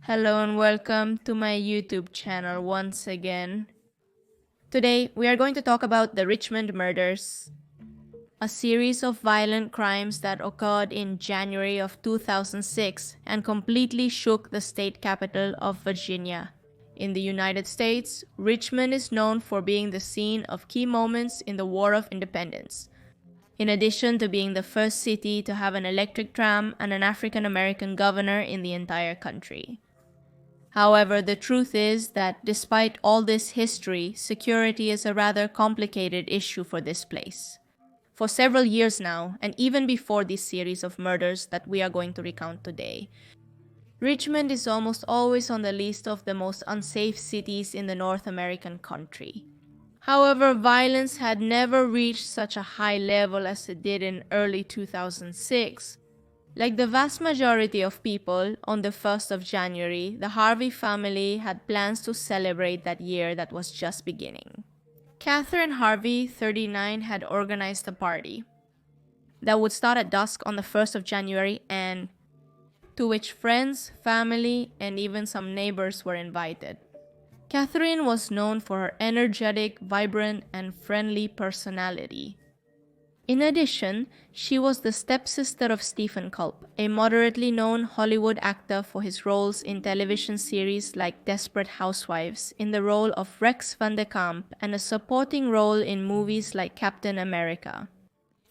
Hello and welcome to my YouTube channel once again. Today we are going to talk about the Richmond murders, a series of violent crimes that occurred in January of 2006 and completely shook the state capital of Virginia. In the United States, Richmond is known for being the scene of key moments in the War of Independence, in addition to being the first city to have an electric tram and an African American governor in the entire country. However, the truth is that despite all this history, security is a rather complicated issue for this place. For several years now, and even before this series of murders that we are going to recount today, Richmond is almost always on the list of the most unsafe cities in the North American country. However, violence had never reached such a high level as it did in early 2006. Like the vast majority of people, on the 1st of January, the Harvey family had plans to celebrate that year that was just beginning. Catherine Harvey, 39, had organized a party that would start at dusk on the 1st of January and to which friends, family, and even some neighbors were invited. Catherine was known for her energetic, vibrant, and friendly personality. In addition, she was the stepsister of Stephen Culp, a moderately known Hollywood actor for his roles in television series like Desperate Housewives, in the role of Rex Van de Kamp, and a supporting role in movies like Captain America.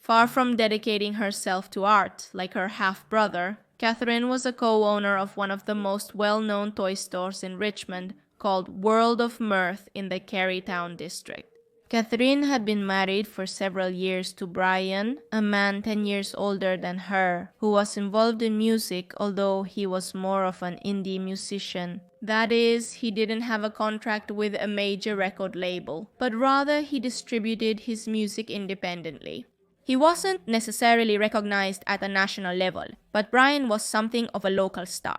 Far from dedicating herself to art, like her half-brother, Catherine was a co-owner of one of the most well-known toy stores in Richmond, called World of Mirth in the Carytown district. Catherine had been married for several years to Brian, a man 10 years older than her, who was involved in music, although he was more of an indie musician. That is, he didn't have a contract with a major record label, but rather he distributed his music independently. He wasn't necessarily recognized at a national level, but Brian was something of a local star.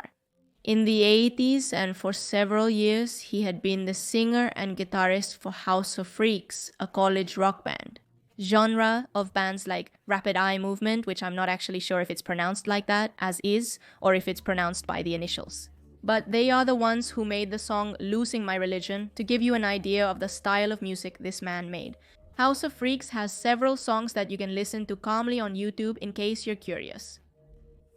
In the 80s and for several years, he had been the singer and guitarist for House of Freaks, a college rock band. Genre of bands like Rapid Eye Movement, which I'm not actually sure if it's pronounced like that, as is, or if it's pronounced by the initials. But they are the ones who made the song Losing My Religion to give you an idea of the style of music this man made. House of Freaks has several songs that you can listen to calmly on YouTube in case you're curious.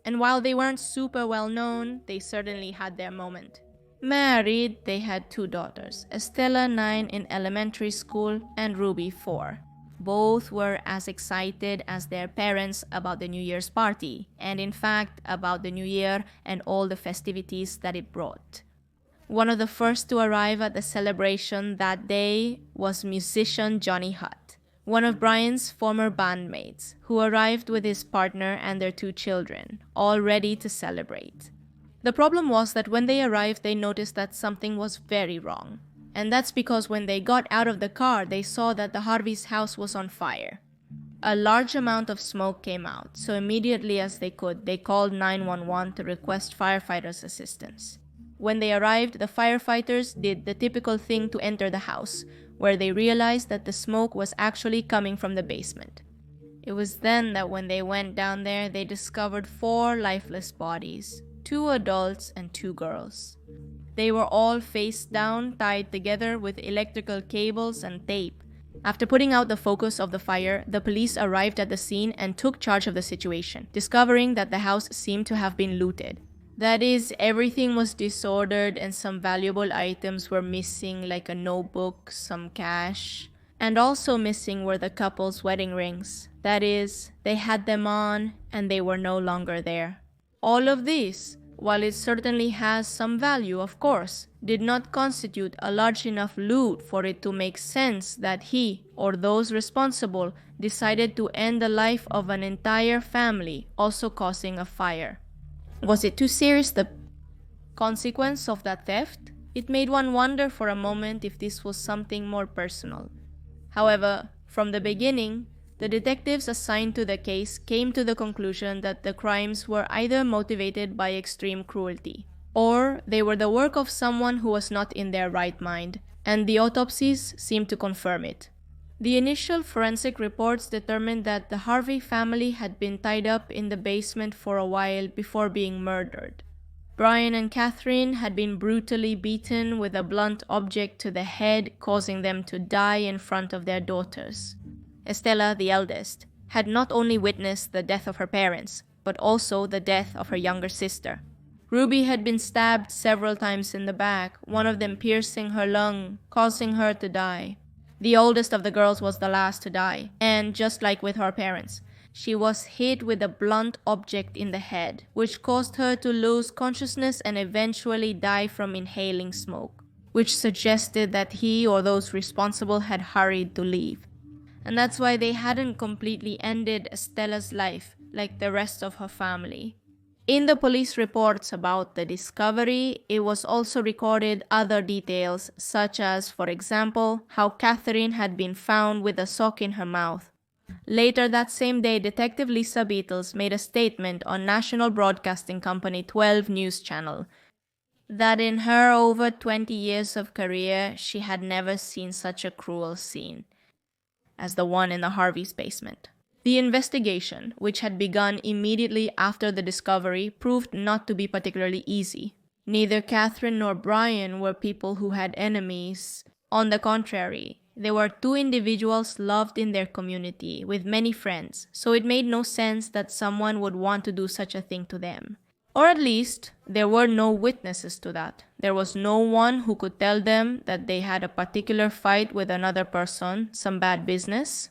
And while they weren't super well known, they certainly had their moment. Married, they had 2 daughters, Estella 9 in elementary school and Ruby 4. Both were as excited as their parents about the New Year's party, and in fact about the New Year and all the festivities that it brought. One of the first to arrive at the celebration that day was musician Johnny Hutt, one of Brian's former bandmates, who arrived with his partner and their 2 children, all ready to celebrate. The problem was that when they arrived, they noticed that something was very wrong. And that's because when they got out of the car, they saw that the Harvey's house was on fire. A large amount of smoke came out, so immediately as they could, they called 911 to request firefighters' assistance. When they arrived, the firefighters did the typical thing to enter the house, where they realized that the smoke was actually coming from the basement. It was then that when they went down there, they discovered 4 lifeless bodies, 2 adults and 2 girls. They were all face down, tied together with electrical cables and tape. After putting out the focus of the fire, the police arrived at the scene and took charge of the situation, discovering that the house seemed to have been looted. That is, everything was disordered and some valuable items were missing, like a notebook, some cash. And also missing were the couple's wedding rings. That is, they had them on and they were no longer there. All of this, while it certainly has some value, of course, did not constitute a large enough loot for it to make sense that he, or those responsible, decided to end the life of an entire family, also causing a fire. Was it too serious, the consequence of that theft? It made one wonder for a moment if this was something more personal. However, from the beginning, the detectives assigned to the case came to the conclusion that the crimes were either motivated by extreme cruelty, or they were the work of someone who was not in their right mind, and the autopsies seemed to confirm it. The initial forensic reports determined that the Harvey family had been tied up in the basement for a while before being murdered. Brian and Catherine had been brutally beaten with a blunt object to the head, causing them to die in front of their daughters. Estella, the eldest, had not only witnessed the death of her parents, but also the death of her younger sister. Ruby had been stabbed several times in the back, one of them piercing her lung, causing her to die. The oldest of the girls was the last to die, and just like with her parents, she was hit with a blunt object in the head, which caused her to lose consciousness and eventually die from inhaling smoke, which suggested that he or those responsible had hurried to leave. And that's why they hadn't completely ended Estella's life like the rest of her family. In the police reports about the discovery, it was also recorded other details, such as, for example, how Catherine had been found with a sock in her mouth. Later that same day, Detective Lisa Beatles made a statement on National Broadcasting Company 12 News Channel that in her over 20 years of career, she had never seen such a cruel scene as the one in the Harvey's basement. The investigation, which had begun immediately after the discovery, proved not to be particularly easy. Neither Catherine nor Brian were people who had enemies. On the contrary, they were two individuals loved in their community, with many friends, so it made no sense that someone would want to do such a thing to them. Or at least, there were no witnesses to that. There was no one who could tell them that they had a particular fight with another person, some bad business.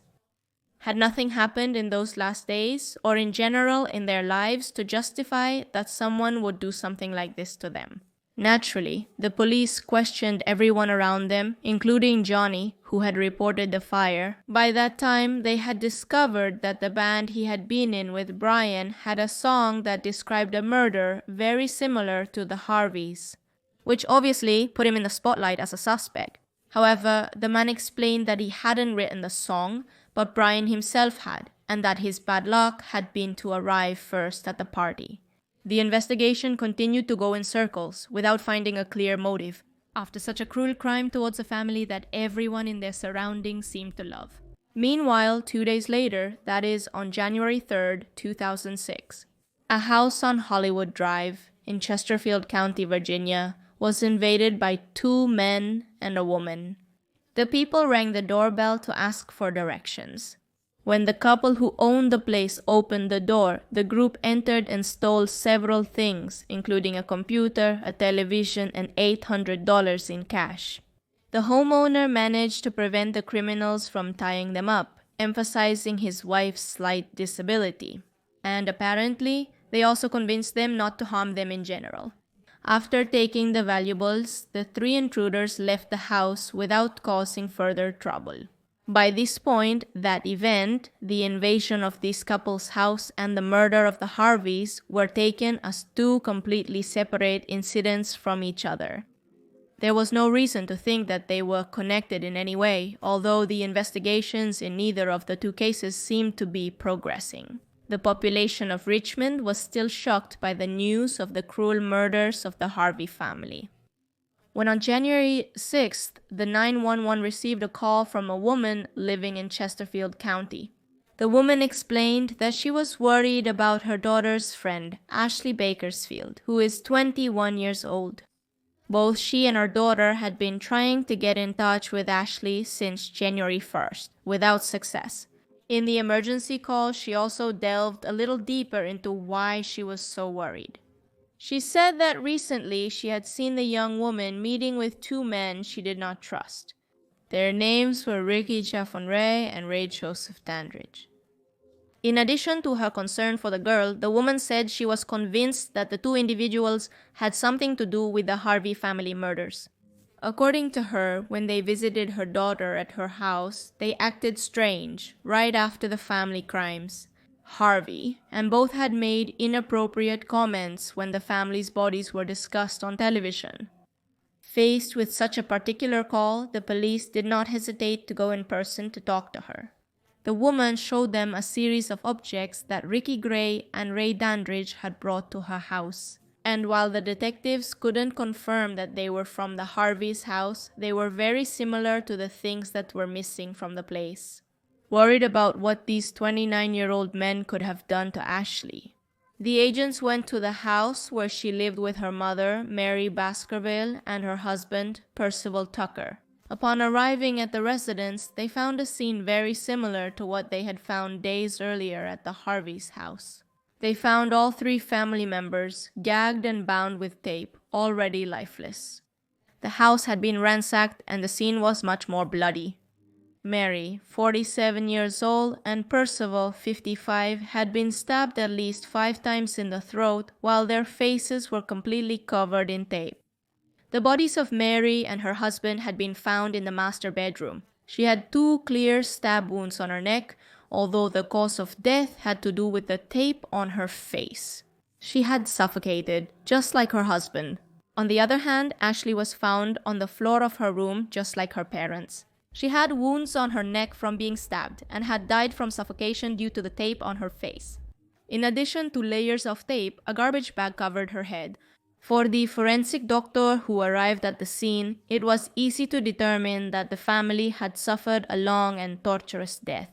Had nothing happened in those last days, or in general in their lives, to justify that someone would do something like this to them. Naturally, the police questioned everyone around them, including Johnny, who had reported the fire. By that time, they had discovered that the band he had been in with Brian had a song that described a murder very similar to the Harveys, which obviously put him in the spotlight as a suspect. However, the man explained that he hadn't written the song, but Brian himself had, and that his bad luck had been to arrive first at the party. The investigation continued to go in circles without finding a clear motive, after such a cruel crime towards a family that everyone in their surroundings seemed to love. Meanwhile, 2 days later, that is on January 3rd, 2006, a house on Hollywood Drive in Chesterfield County, Virginia, was invaded by two men and a woman. The people rang the doorbell to ask for directions. When the couple who owned the place opened the door, the group entered and stole several things, including a computer, a television, and $800 in cash. The homeowner managed to prevent the criminals from tying them up, emphasizing his wife's slight disability. And apparently, they also convinced them not to harm them in general. After taking the valuables, the three intruders left the house without causing further trouble. By this point, that event, the invasion of this couple's house and the murder of the Harveys, were taken as two completely separate incidents from each other. There was no reason to think that they were connected in any way, although the investigations in neither of the two cases seemed to be progressing. The population of Richmond was still shocked by the news of the cruel murders of the Harvey family. When on January 6th, the 911 received a call from a woman living in Chesterfield County. The woman explained that she was worried about her daughter's friend, Ashley Bakersfield, who is 21 years old. Both she and her daughter had been trying to get in touch with Ashley since January 1st, without success. In the emergency call, she also delved a little deeper into why she was so worried. She said that recently she had seen the young woman meeting with two men she did not trust. Their names were Ricky Chaffonray and Ray Joseph Dandridge. In addition to her concern for the girl, the woman said she was convinced that the two individuals had something to do with the Harvey family murders. According to her, when they visited her daughter at her house, they acted strange right after the family crimes. Harvey, and both had made inappropriate comments when the family's bodies were discussed on television. Faced with such a particular call, the police did not hesitate to go in person to talk to her. The woman showed them a series of objects that Ricky Gray and Ray Dandridge had brought to her house. And while the detectives couldn't confirm that they were from the Harvey's house, they were very similar to the things that were missing from the place. Worried about what these 29-year-old men could have done to Ashley, The agents went to the house where she lived with her mother, Mary Baskerville, and her husband, Percival Tucker. Upon arriving at the residence, they found a scene very similar to what they had found days earlier at the Harvey's house. They found all three family members gagged and bound with tape, already lifeless. The house had been ransacked and the scene was much more bloody. Mary, 47 years old, and Percival, 55, had been stabbed at least 5 times in the throat while their faces were completely covered in tape. The bodies of Mary and her husband had been found in the master bedroom. She had 2 clear stab wounds on her neck, although the cause of death had to do with the tape on her face. She had suffocated, just like her husband. On the other hand, Ashley was found on the floor of her room, just like her parents. She had wounds on her neck from being stabbed and had died from suffocation due to the tape on her face. In addition to layers of tape, a garbage bag covered her head. For the forensic doctor who arrived at the scene, it was easy to determine that the family had suffered a long and torturous death.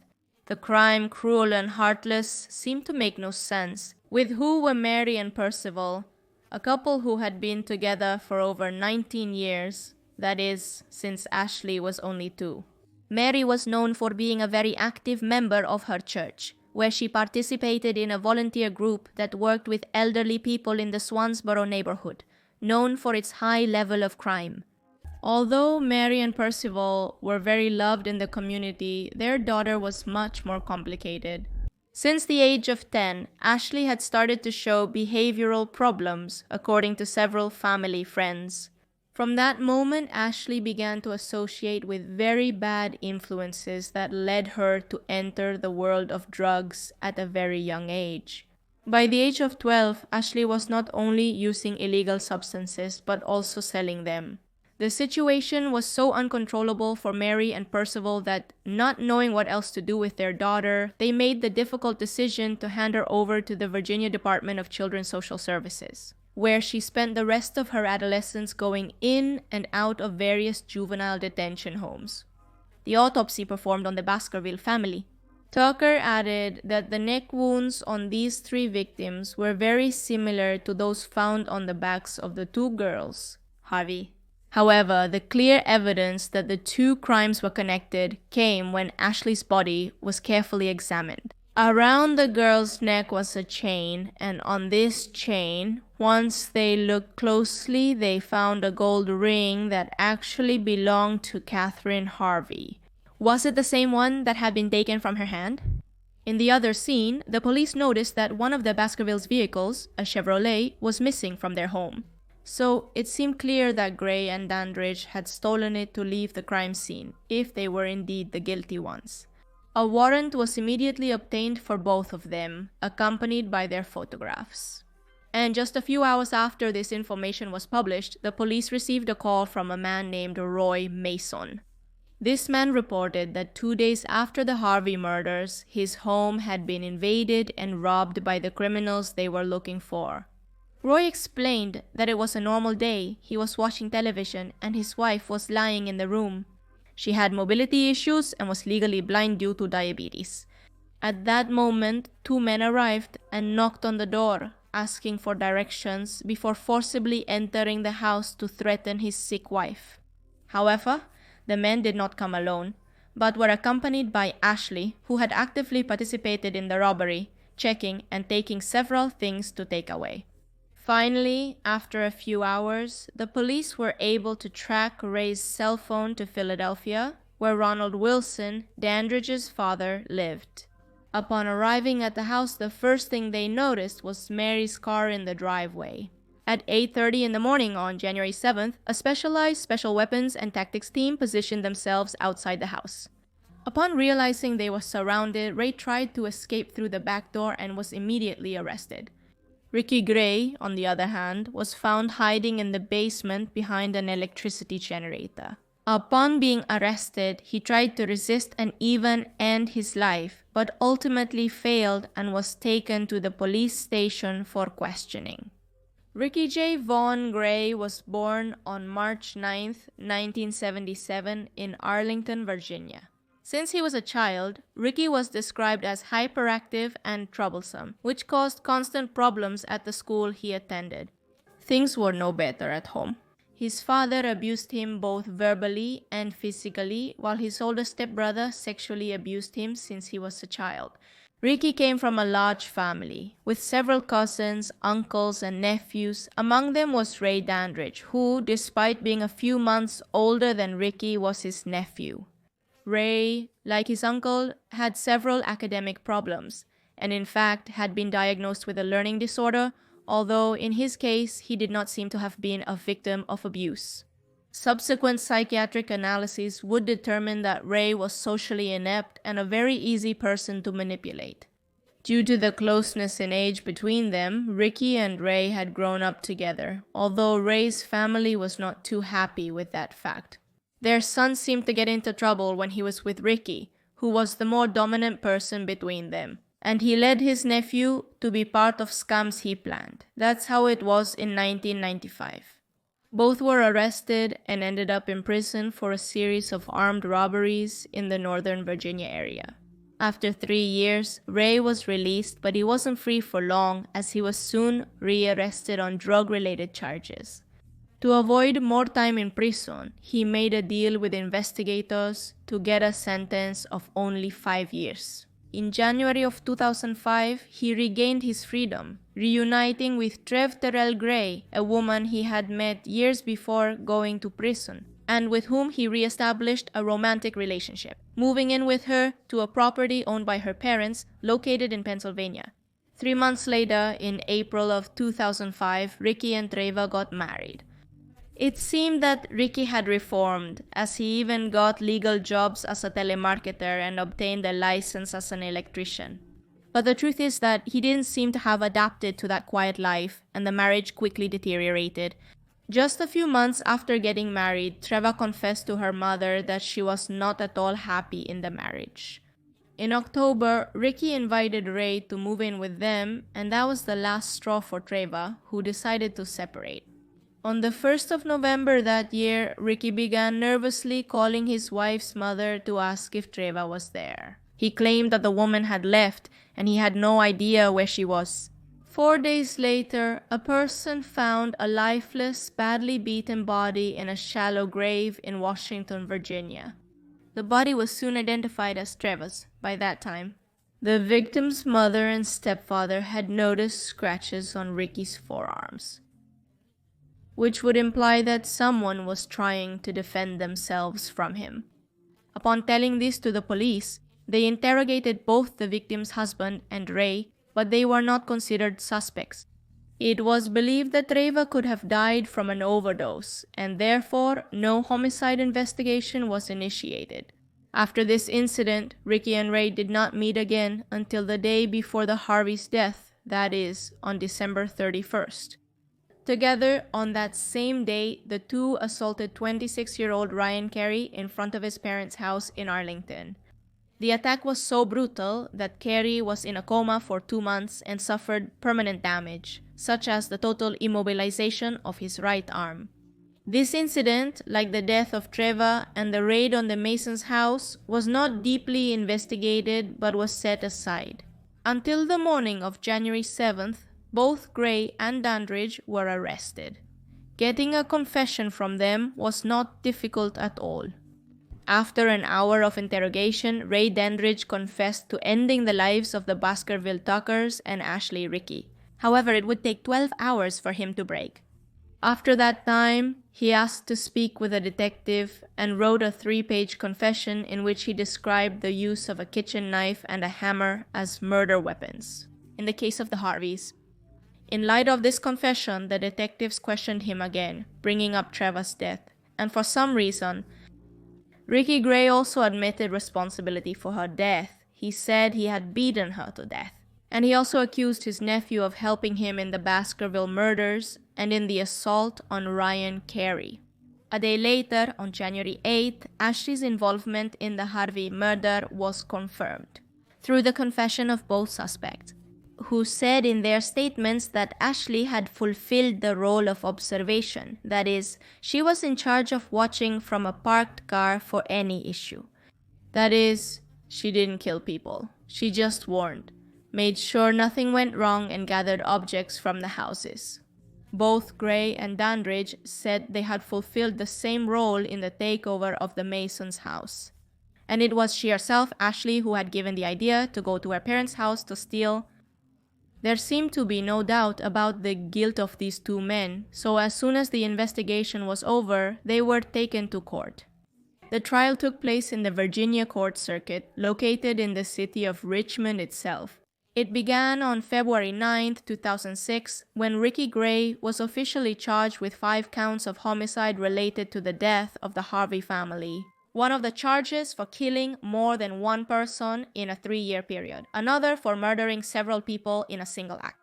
The crime, cruel and heartless, seemed to make no sense. With who were Mary and Percival, a couple who had been together for over 19 years, that is, since Ashley was only 2. Mary was known for being a very active member of her church, where she participated in a volunteer group that worked with elderly people in the Swansboro neighborhood, known for its high level of crime. Although Mary and Percival were very loved in the community, their daughter was much more complicated. Since the age of 10, Ashley had started to show behavioral problems, according to several family friends. From that moment, Ashley began to associate with very bad influences that led her to enter the world of drugs at a very young age. By the age of 12, Ashley was not only using illegal substances but also selling them. The situation was so uncontrollable for Mary and Percival that, not knowing what else to do with their daughter, they made the difficult decision to hand her over to the Virginia Department of Children's Social Services, where she spent the rest of her adolescence going in and out of various juvenile detention homes. The autopsy performed on the Baskerville family. Tucker added that the neck wounds on these 3 victims were very similar to those found on the backs of the 2 girls, Harvey. However, the clear evidence that the 2 crimes were connected came when Ashley's body was carefully examined. Around the girl's neck was a chain, and on this chain, once they looked closely, they found a gold ring that actually belonged to Catherine Harvey. Was it the same one that had been taken from her hand? In the other scene, the police noticed that one of the Baskervilles' vehicles, a Chevrolet, was missing from their home. So it seemed clear that Gray and Dandridge had stolen it to leave the crime scene, if they were indeed the guilty ones. A warrant was immediately obtained for both of them, accompanied by their photographs. And just a few hours after this information was published, the police received a call from a man named Roy Mason. This man reported that 2 days after the Harvey murders, his home had been invaded and robbed by the criminals they were looking for. Roy explained that it was a normal day. He was watching television and his wife was lying in the room. She had mobility issues and was legally blind due to diabetes. At that moment, 2 men arrived and knocked on the door, asking for directions before forcibly entering the house to threaten his sick wife. However, the men did not come alone, but were accompanied by Ashley, who had actively participated in the robbery, checking and taking several things to take away. Finally, after a few hours, the police were able to track Ray's cell phone to Philadelphia, where Ronald Wilson, Dandridge's father, lived. Upon arriving at the house, the first thing they noticed was Mary's car in the driveway. At 8:30 in the morning on January 7th, a specialized special weapons and tactics team positioned themselves outside the house. Upon realizing they were surrounded, Ray tried to escape through the back door and was immediately arrested. Ricky Gray, on the other hand, was found hiding in the basement behind an electricity generator. Upon being arrested, he tried to resist and even end his life, but ultimately failed and was taken to the police station for questioning. Ricky J. Vaughn Gray was born on March 9, 1977 in Arlington, Virginia. Since he was a child, Ricky was described as hyperactive and troublesome, which caused constant problems at the school he attended. Things were no better at home. His father abused him both verbally and physically, while his older stepbrother sexually abused him since he was a child. Ricky came from a large family, with several cousins, uncles, and nephews. Among them was Ray Dandridge, who, despite being a few months older than Ricky, was his nephew. Ray, like his uncle, had several academic problems, and in fact had been diagnosed with a learning disorder, although in his case he did not seem to have been a victim of abuse. Subsequent psychiatric analyses would determine that Ray was socially inept and a very easy person to manipulate. Due to the closeness in age between them, Ricky and Ray had grown up together, although Ray's family was not too happy with that fact. Their son seemed to get into trouble when he was with Ricky, who was the more dominant person between them, and he led his nephew to be part of scams he planned. That's how it was in 1995. Both were arrested and ended up in prison for a series of armed robberies in the Northern Virginia area. After 3 years, Ray was released, but he wasn't free for long as he was soon rearrested on drug-related charges. To avoid more time in prison, he made a deal with investigators to get a sentence of only 5 years. In January of 2005, he regained his freedom, reuniting with Trev Terrell Gray, a woman he had met years before going to prison, and with whom he re-established a romantic relationship, moving in with her to a property owned by her parents located in Pennsylvania. 3 months later, in April of 2005, Ricky and Treva got married. It seemed that Ricky had reformed, as he even got legal jobs as a telemarketer and obtained a license as an electrician. But the truth is that he didn't seem to have adapted to that quiet life, and the marriage quickly deteriorated. Just a few months after getting married, Treva confessed to her mother that she was not at all happy in the marriage. In October, Ricky invited Ray to move in with them, and that was the last straw for Treva, who decided to separate. On the 1st of November that year, Ricky began nervously calling his wife's mother to ask if Treva was there. He claimed that the woman had left and he had no idea where she was. 4 days later, a person found a lifeless, badly beaten body in a shallow grave in Washington, Virginia. The body was soon identified as Treva's by that time. The victim's mother and stepfather had noticed scratches on Ricky's forearms, which would imply that someone was trying to defend themselves from him. Upon telling this to the police, they interrogated both the victim's husband and Ray, but they were not considered suspects. It was believed that Treva could have died from an overdose, and therefore no homicide investigation was initiated. After this incident, Ricky and Ray did not meet again until the day before the Harvey's death, that is, on December 31st. Together, on that same day, the two assaulted 26-year-old Ryan Carey in front of his parents' house in Arlington. The attack was so brutal that Carey was in a coma for 2 months and suffered permanent damage, such as the total immobilization of his right arm. This incident, like the death of Treva and the raid on the Masons' house, was not deeply investigated but was set aside. Until the morning of January 7th, both Gray and Dandridge were arrested. Getting a confession from them was not difficult at all. After an hour of interrogation, Ray Dandridge confessed to ending the lives of the Baskerville Tuckers and Ashley Ricky. However, it would take 12 hours for him to break. After that time, he asked to speak with a detective and wrote a 3-page confession in which he described the use of a kitchen knife and a hammer as murder weapons in the case of the Harveys. In light of this confession, the detectives questioned him again, bringing up Treva's death, and for some reason, Ricky Gray also admitted responsibility for her death. He said he had beaten her to death, and he also accused his nephew of helping him in the Baskerville murders and in the assault on Ryan Carey. A day later, on January 8th, Ashley's involvement in the Harvey murder was confirmed through the confession of both suspects, who said in their statements that Ashley had fulfilled the role of observation. That is, she was in charge of watching from a parked car for any issue. That is, she didn't kill people. She just warned, made sure nothing went wrong, and gathered objects from the houses. Both Gray and Dandridge said they had fulfilled the same role in the takeover of the Masons' house. And it was she herself, Ashley, who had given the idea to go to her parents' house to steal. There seemed to be no doubt about the guilt of these two men, so as soon as the investigation was over, they were taken to court. The trial took place in the Virginia Court Circuit, located in the city of Richmond itself. It began on February 9, 2006, when Ricky Gray was officially charged with 5 counts of homicide related to the death of the Harvey family. One of the charges for killing more than one person in a 3-year period, another for murdering several people in a single act,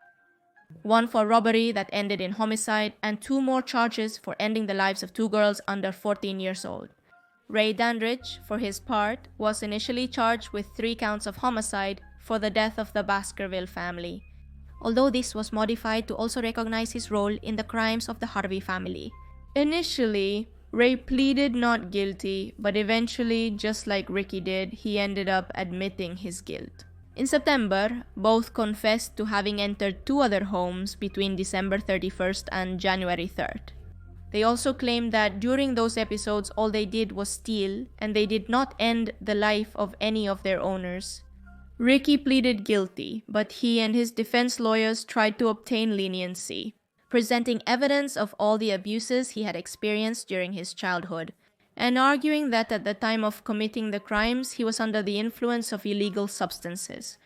one for robbery that ended in homicide, and 2 more charges for ending the lives of 2 girls under 14 years old. Ray Dandridge, for his part, was initially charged with 3 counts of homicide for the death of the Baskerville family, although this was modified to also recognize his role in the crimes of the Harvey family. Initially, Ray pleaded not guilty, but eventually, just like Ricky did, he ended up admitting his guilt. In September, both confessed to having entered 2 other homes between December 31st and January 3rd. They also claimed that during those episodes, all they did was steal, and they did not end the life of any of their owners. Ricky pleaded guilty, but he and his defense lawyers tried to obtain leniency, presenting evidence of all the abuses he had experienced during his childhood, and arguing that at the time of committing the crimes, he was under the influence of illegal substances.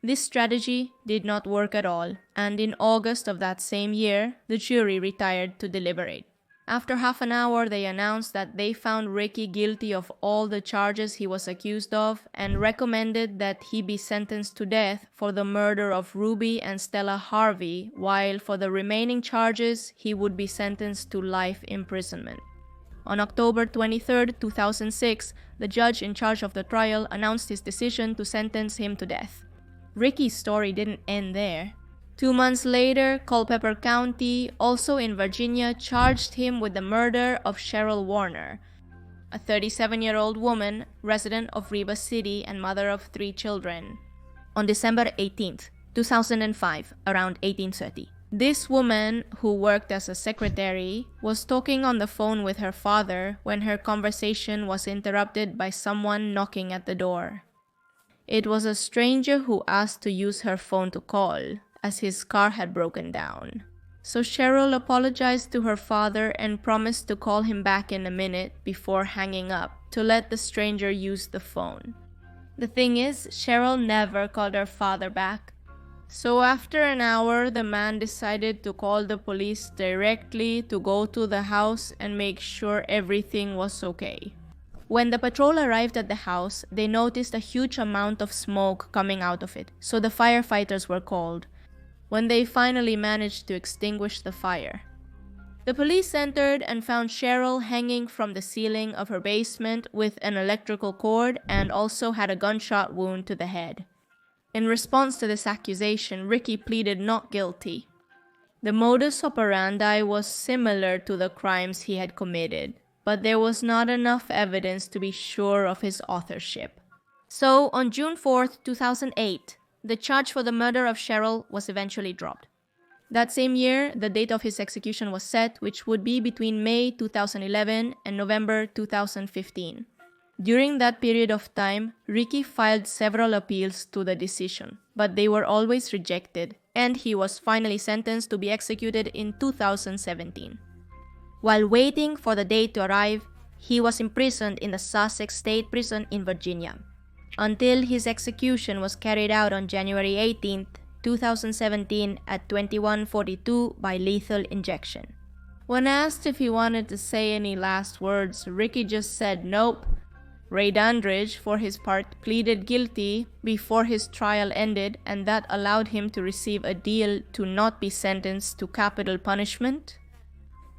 This strategy did not work at all, and in August of that same year, the jury retired to deliberate. After half an hour, they announced that they found Ricky guilty of all the charges he was accused of and recommended that he be sentenced to death for the murder of Ruby and Stella Harvey, while for the remaining charges, he would be sentenced to life imprisonment. On October 23, 2006, the judge in charge of the trial announced his decision to sentence him to death. Ricky's story didn't end there. 2 months later, Culpeper County, also in Virginia, charged him with the murder of Cheryl Warner, a 37-year-old woman, resident of Reba City and mother of 3 children, on December 18, 2005, around 18:30. This woman, who worked as a secretary, was talking on the phone with her father when her conversation was interrupted by someone knocking at the door. It was a stranger who asked to use her phone to call, as his car had broken down. So Cheryl apologized to her father and promised to call him back in a minute before hanging up to let the stranger use the phone. The thing is, Cheryl never called her father back. So after an hour, the man decided to call the police directly to go to the house and make sure everything was okay. When the patrol arrived at the house, they noticed a huge amount of smoke coming out of it, so the firefighters were called, when they finally managed to extinguish the fire. The police entered and found Cheryl hanging from the ceiling of her basement with an electrical cord and also had a gunshot wound to the head. In response to this accusation, Ricky pleaded not guilty. The modus operandi was similar to the crimes he had committed, but there was not enough evidence to be sure of his authorship. So, on June 4, 2008, the charge for the murder of Cheryl was eventually dropped. That same year, the date of his execution was set, which would be between May 2011 and November 2015. During that period of time, Ricky filed several appeals to the decision, but they were always rejected, and he was finally sentenced to be executed in 2017. While waiting for the date to arrive, he was imprisoned in the Sussex State Prison in Virginia, until his execution was carried out on January 18, 2017 at 21:42 by lethal injection. When asked if he wanted to say any last words, Ricky just said nope. Ray Dandridge, for his part, pleaded guilty before his trial ended, and that allowed him to receive a deal to not be sentenced to capital punishment.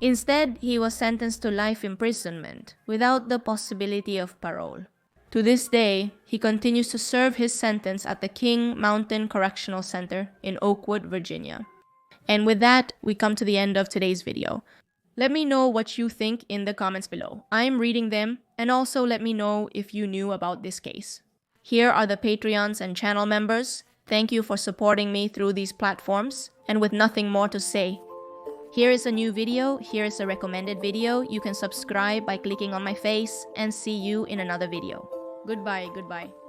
Instead, he was sentenced to life imprisonment without the possibility of parole. To this day, he continues to serve his sentence at the King Mountain Correctional Center in Oakwood, Virginia. And with that, we come to the end of today's video. Let me know what you think in the comments below. I'm reading them, And also let me know if you knew about this case. Here are the Patreons and channel members. Thank you for supporting me through these platforms. And with nothing more to say, here is a new video, here is a recommended video. You can subscribe by clicking on my face, and see you in another video. Goodbye, goodbye.